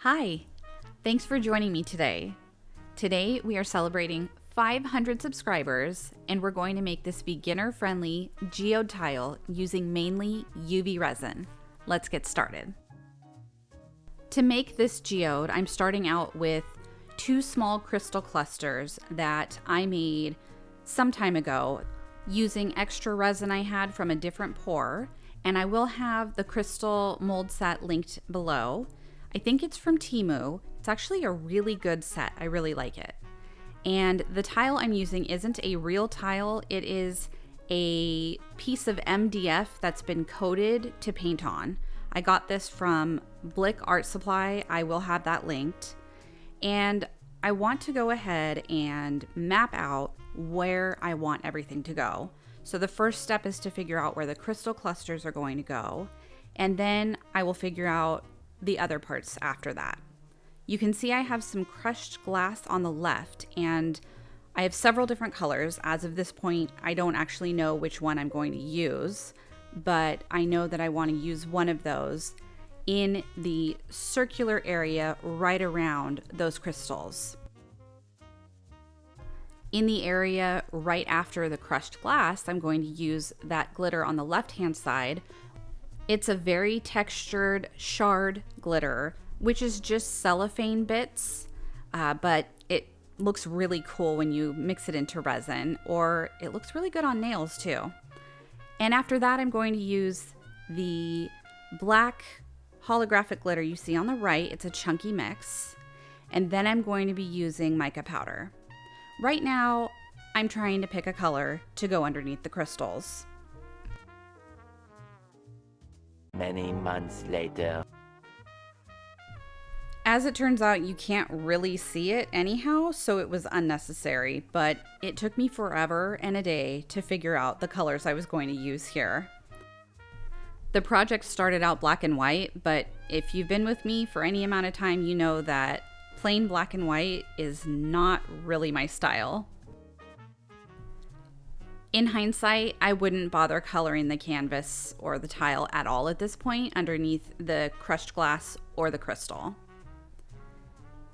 Hi, thanks for joining me today. Today we are celebrating 500 subscribers and we're going to make this beginner-friendly geode tile using mainly UV resin. Let's get started. To make this geode, I'm starting out with 2 small crystal clusters that I made some time ago using extra resin I had from a different pour, and I will have the crystal mold set linked below. I think it's from Temu. It's actually a really good set. I really like it. And the tile I'm using isn't a real tile. It is a piece of MDF that's been coated to paint on. I got this from Blick Art Supply. I will have that linked. And I want to go ahead and map out where I want everything to go. So the first step is to figure out where the crystal clusters are going to go. And then I will figure out the other parts after that. You can see I have some crushed glass on the left, and I have several different colors. As of this point, I don't actually know which one I'm going to use, but I know that I want to use one of those in the circular area right around those crystals. In the area right after the crushed glass, I'm going to use that glitter on the left-hand side. It's a very textured shard glitter, which is just cellophane bits, but it looks really cool when you mix it into resin, or it looks really good on nails too. And after that, I'm going to use the black holographic glitter you see on the right. It's a chunky mix. And then I'm going to be using mica powder. Right now, I'm trying to pick a color to go underneath the crystals. Many months later. As it turns out, you can't really see it anyhow, so it was unnecessary, but it took me forever and a day to figure out the colors I was going to use here. The project started out black and white, but if you've been with me for any amount of time, you know that plain black and white is not really my style. In hindsight, I wouldn't bother coloring the canvas or the tile at all at this point underneath the crushed glass or the crystal.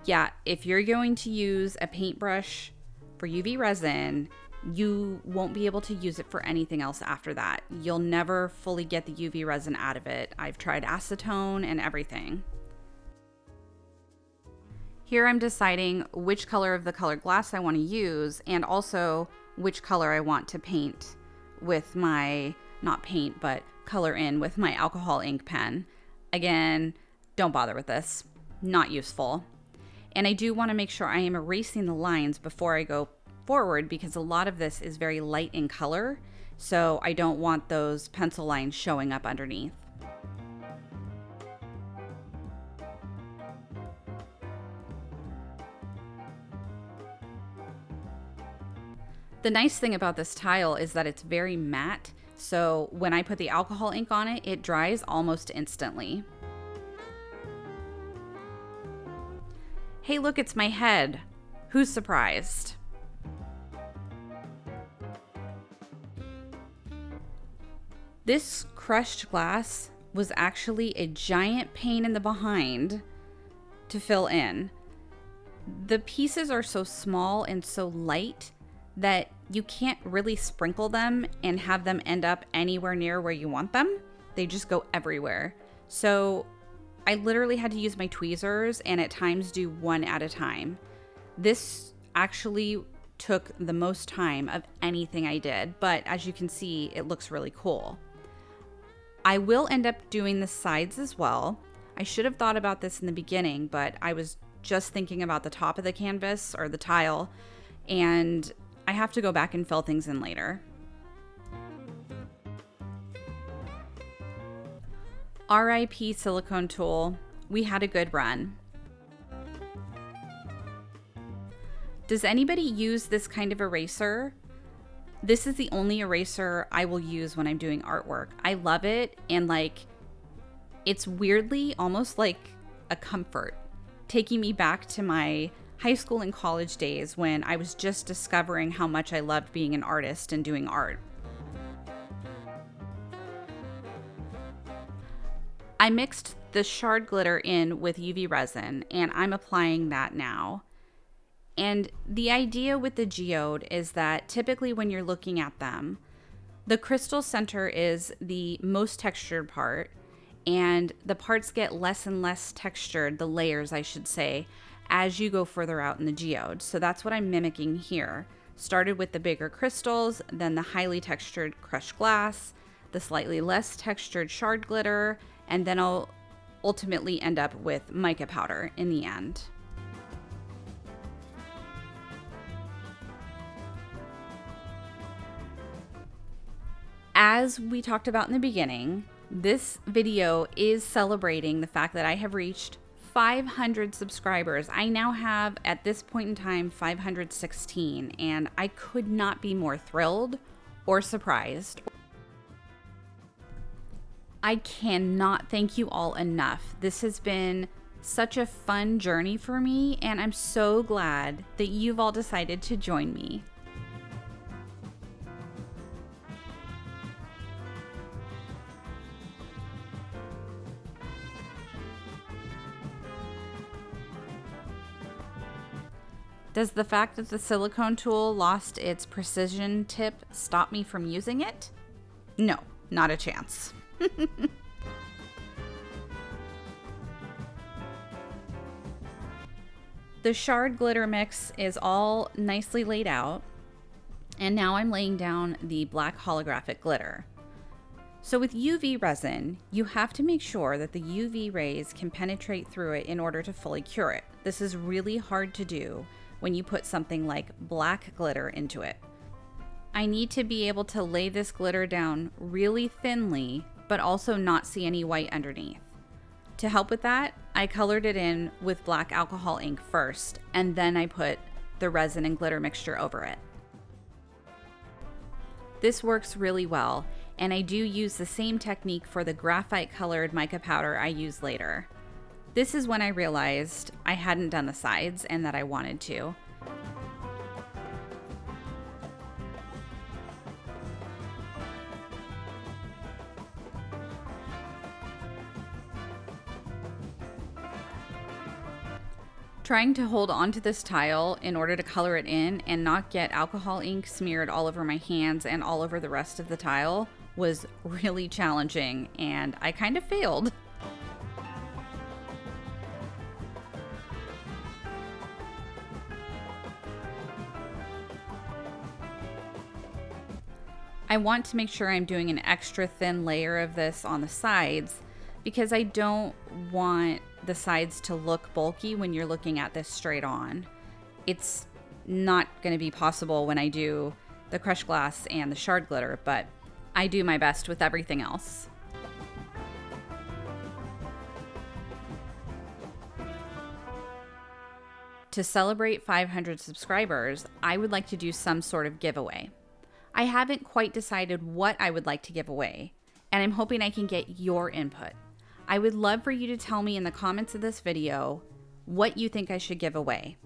Yeah, if you're going to use a paintbrush for UV resin, you won't be able to use it for anything else after that. You'll never fully get the UV resin out of it. I've tried acetone and everything. Here I'm deciding which color of the colored glass I want to use, and also which color I want to paint with my, not paint, but color in with my alcohol ink pen. Again, don't bother with this. Not useful. And I do want to make sure I am erasing the lines before I go forward, because a lot of this is very light in color, so I don't want those pencil lines showing up underneath. The nice thing about this tile is that it's very matte, so when I put the alcohol ink on it, it dries almost instantly. Hey, look, it's my head. Who's surprised? This crushed glass was actually a giant pain in the behind to fill in. The pieces are so small and so light that you can't really sprinkle them and have them end up anywhere near where you want them. They just go everywhere. So I literally had to use my tweezers and at times do one at a time. This actually took the most time of anything I did, but as you can see, it looks really cool. I will end up doing the sides as well. I should have thought about this in the beginning, but I was just thinking about the top of the canvas or the tile, and I have to go back and fill things in later. RIP silicone tool, we had a good run. Does anybody use this kind of eraser? This is the only eraser I will use when I'm doing artwork. I love it, and it's weirdly almost like a comfort, taking me back to my high school and college days when I was just discovering how much I loved being an artist and doing art. I mixed the shard glitter in with UV resin, and I'm applying that now. And the idea with the geode is that typically when you're looking at them, the crystal center is the most textured part, and the parts get less and less textured, the layers I should say, as you go further out in the geode. So that's what I'm mimicking here. Started with the bigger crystals, then the highly textured crushed glass, the slightly less textured shard glitter, and then I'll ultimately end up with mica powder in the end. As we talked about in the beginning, this video is celebrating the fact that I have reached 500 subscribers. I now have, at this point in time, 516, and I could not be more thrilled or surprised. I cannot thank you all enough. This has been such a fun journey for me, and I'm so glad that you've all decided to join me. Does the fact that the silicone tool lost its precision tip stop me from using it? No, not a chance. The shard glitter mix is all nicely laid out, and now I'm laying down the black holographic glitter. So with UV resin, you have to make sure that the UV rays can penetrate through it in order to fully cure it. This is really hard to do when you put something like black glitter into it. I need to be able to lay this glitter down really thinly, but also not see any white underneath. To help with that, I colored it in with black alcohol ink first, and then I put the resin and glitter mixture over it. This works really well, and I do use the same technique for the graphite colored mica powder I use later. This is when I realized I hadn't done the sides and that I wanted to. Trying to hold onto this tile in order to color it in and not get alcohol ink smeared all over my hands and all over the rest of the tile was really challenging, and I kind of failed. I want to make sure I'm doing an extra thin layer of this on the sides because I don't want the sides to look bulky when you're looking at this straight on. It's not going to be possible when I do the crushed glass and the shard glitter, but I do my best with everything else. To celebrate 500 subscribers, I would like to do some sort of giveaway. I haven't quite decided what I would like to give away, and I'm hoping I can get your input. I would love for you to tell me in the comments of this video what you think I should give away.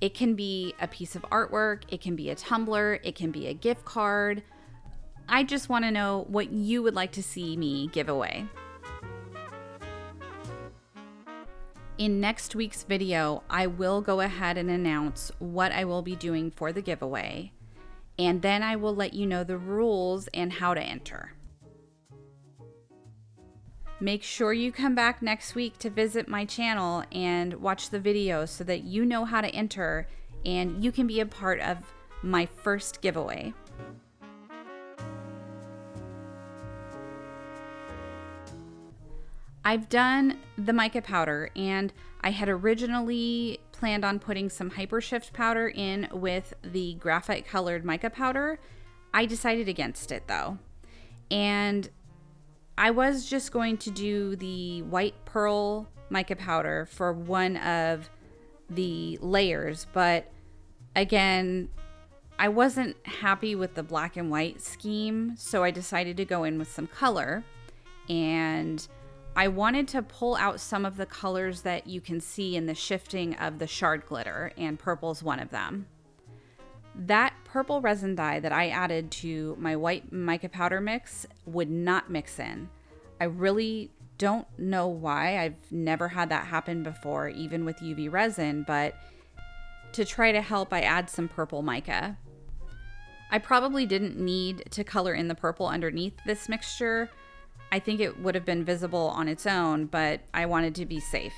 It can be a piece of artwork, it can be a tumbler, it can be a gift card. I just want to know what you would like to see me give away. In next week's video, I will go ahead and announce what I will be doing for the giveaway, and then I will let you know the rules and how to enter. Make sure you come back next week to visit my channel and watch the video so that you know how to enter and you can be a part of my first giveaway. I've done the mica powder, and I had originally planned on putting some Hypershift powder in with the graphite colored mica powder. I decided against it though, and I was just going to do the white pearl mica powder for one of the layers, but again, I wasn't happy with the black and white scheme, so I decided to go in with some color, and I wanted to pull out some of the colors that you can see in the shifting of the shard glitter, and purple's one of them. That purple resin dye that I added to my white mica powder mix would not mix in. I really don't know why. I've never had that happen before, even with UV resin, but to try to help, I add some purple mica. I probably didn't need to color in the purple underneath this mixture. I think it would have been visible on its own, but I wanted to be safe.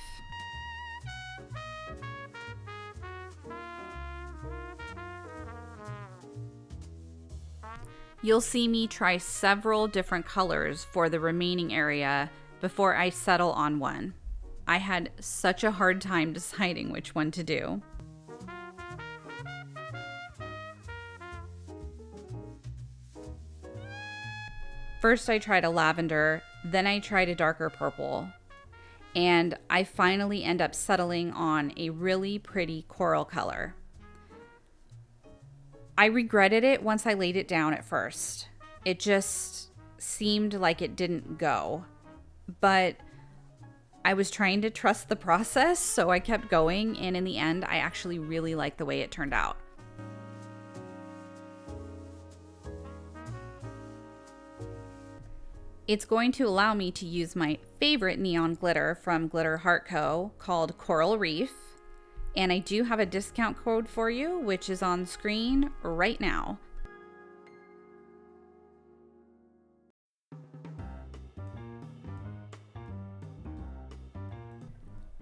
You'll see me try several different colors for the remaining area before I settle on one. I had such a hard time deciding which one to do. First I tried a lavender, then I tried a darker purple, and I finally end up settling on a really pretty coral color. I regretted it once I laid it down at first. It just seemed like it didn't go, but I was trying to trust the process, so I kept going, and in the end, I actually really liked the way it turned out. It's going to allow me to use my favorite neon glitter from Glitter Heart Co. called Coral Reef. And I do have a discount code for you, which is on screen right now.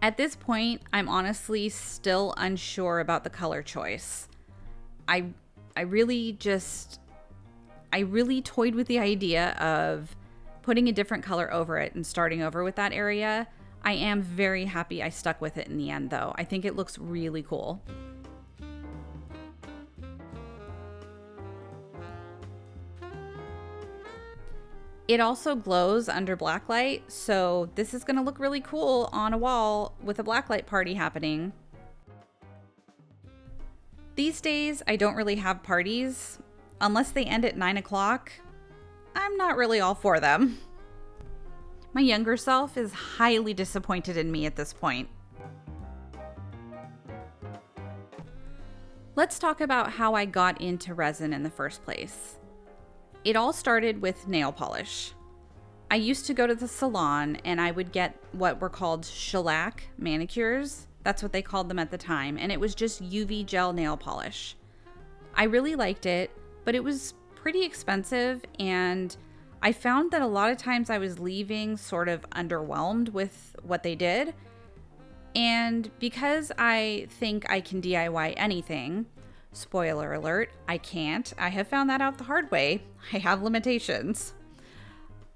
At this point, I'm honestly still unsure about the color choice. I really toyed with the idea of putting a different color over it and starting over with that area. I am very happy I stuck with it in the end, though. I think it looks really cool. It also glows under blacklight, so this is going to look really cool on a wall with a blacklight party happening. These days, I don't really have parties. Unless they end at 9 o'clock, I'm not really all for them. My younger self is highly disappointed in me at this point. Let's talk about how I got into resin in the first place. It all started with nail polish. I used to go to the salon and I would get what were called shellac manicures. That's what they called them at the time, and it was just UV gel nail polish. I really liked it, but it was pretty expensive, and I found that a lot of times I was leaving sort of underwhelmed with what they did. And because I think I can DIY anything, spoiler alert, I can't. I have found that out the hard way. I have limitations.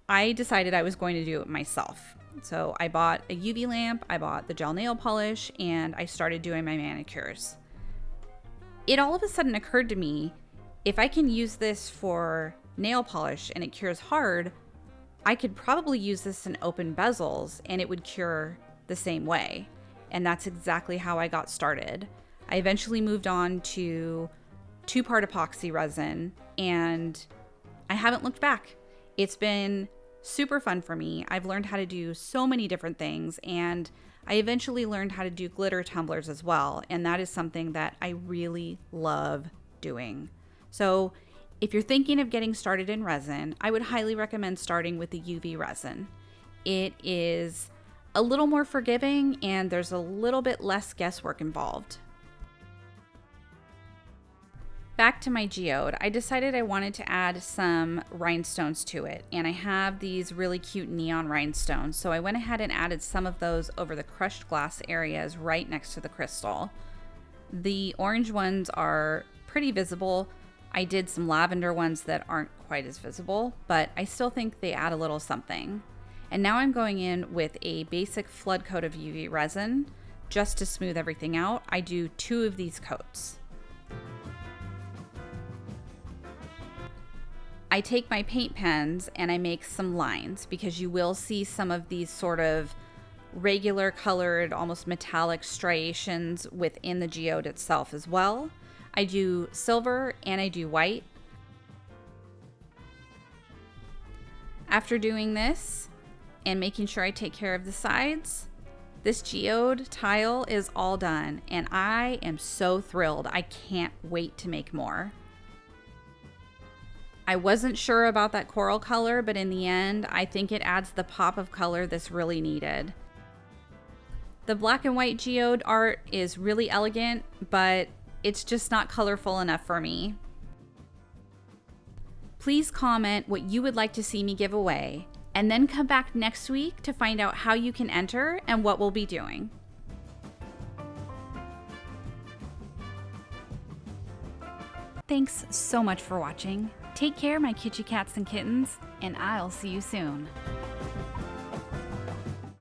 I decided I was going to do it myself. So I bought a UV lamp, I bought the gel nail polish, and I started doing my manicures. It all of a sudden occurred to me, if I can use this for nail polish and it cures hard, I could probably use this in open bezels and it would cure the same way. And that's exactly how I got started. I eventually moved on to 2-part epoxy resin, and I haven't looked back. It's been super fun for me. I've learned how to do so many different things, and I eventually learned how to do glitter tumblers as well. And that is something that I really love doing. So if you're thinking of getting started in resin, I would highly recommend starting with the UV resin. It is a little more forgiving and there's a little bit less guesswork involved. Back to my geode, I decided I wanted to add some rhinestones to it, and I have these really cute neon rhinestones, so I went ahead and added some of those over the crushed glass areas right next to the crystal. The orange ones are pretty visible. I did some lavender ones that aren't quite as visible, but I still think they add a little something. And now I'm going in with a basic flood coat of UV resin just to smooth everything out. I do 2 of these coats. I take my paint pens and I make some lines, because you will see some of these sort of regular colored, almost metallic striations within the geode itself as well. I do silver and I do white. After doing this and making sure I take care of the sides, this geode tile is all done, and I am so thrilled. I can't wait to make more. I wasn't sure about that coral color, but in the end, I think it adds the pop of color this really needed. The black and white geode art is really elegant, but it's just not colorful enough for me. Please comment what you would like to see me give away, and then come back next week to find out how you can enter and what we'll be doing. Thanks so much for watching. Take care, my kitschy cats and kittens, and I'll see you soon.